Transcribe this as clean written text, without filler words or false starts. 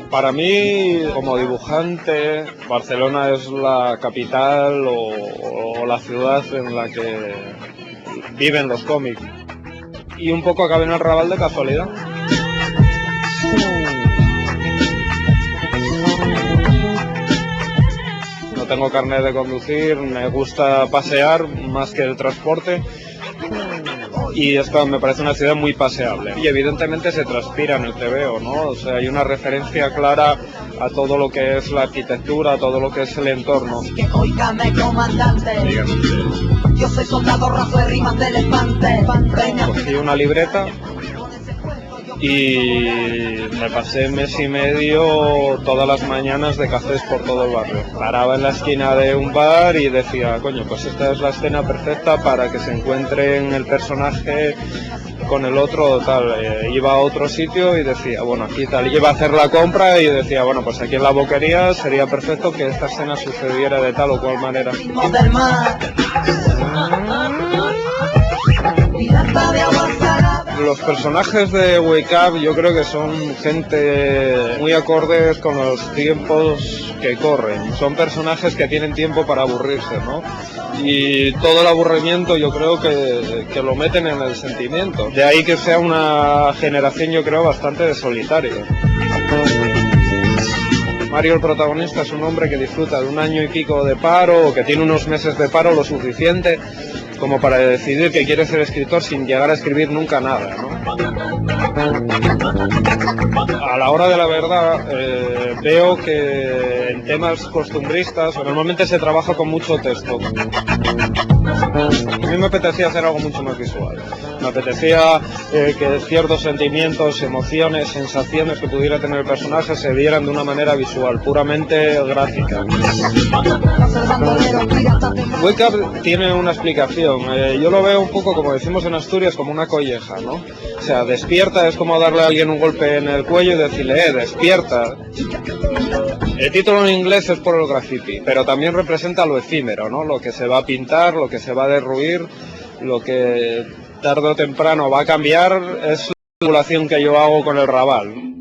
Para mí, como dibujante, Barcelona es la capital o la ciudad en la que viven los cómics. Y un poco acabé en el Raval de casualidad. No tengo carnet de conducir, me gusta pasear más que el transporte. Y esta me parece una ciudad muy paseable. Y evidentemente se transpira en el TVO, ¿no? O sea, hay una referencia clara a todo lo que es la arquitectura, a todo lo que es el entorno. Yo soy soldado raso de rimas de elefante. Cogí una libreta y me pasé mes y medio todas las mañanas de cafés por todo el barrio. Paraba en la esquina de un bar y decía, coño, pues esta es la escena perfecta para que se encuentren el personaje con el otro, tal. Iba a otro sitio y decía, bueno, aquí tal. Iba a hacer la compra y decía, bueno, pues aquí en la boquería sería perfecto que esta escena sucediera de tal o cual manera. Los personajes de Wake Up yo creo que son gente muy acordes con los tiempos que corren. Son personajes que tienen tiempo para aburrirse, ¿no? Y todo el aburrimiento yo creo que lo meten en el sentimiento. De ahí que sea una generación yo creo bastante solitaria. Mario, el protagonista, es un hombre que disfruta de un año y pico de paro, o que tiene unos meses de paro lo suficiente como para decidir que quiere ser escritor sin llegar a escribir nunca nada, ¿no? A la hora de la verdad, veo que en temas costumbristas normalmente se trabaja con mucho texto. A mí me apetecía hacer algo mucho más visual. Me apetecía que ciertos sentimientos, emociones, sensaciones que pudiera tener el personaje se vieran de una manera visual, puramente gráfica. Wake Up tiene una explicación. Yo lo veo un poco, como decimos en Asturias, como una colleja, ¿no? O sea, despierta es como darle a alguien un golpe en el cuello y decirle, despierta. El título en inglés es por el graffiti, pero también representa lo efímero, ¿no? Lo que se va a pintar, lo que se va a derruir, lo que tarde o temprano va a cambiar, es la relación que yo hago con el Raval.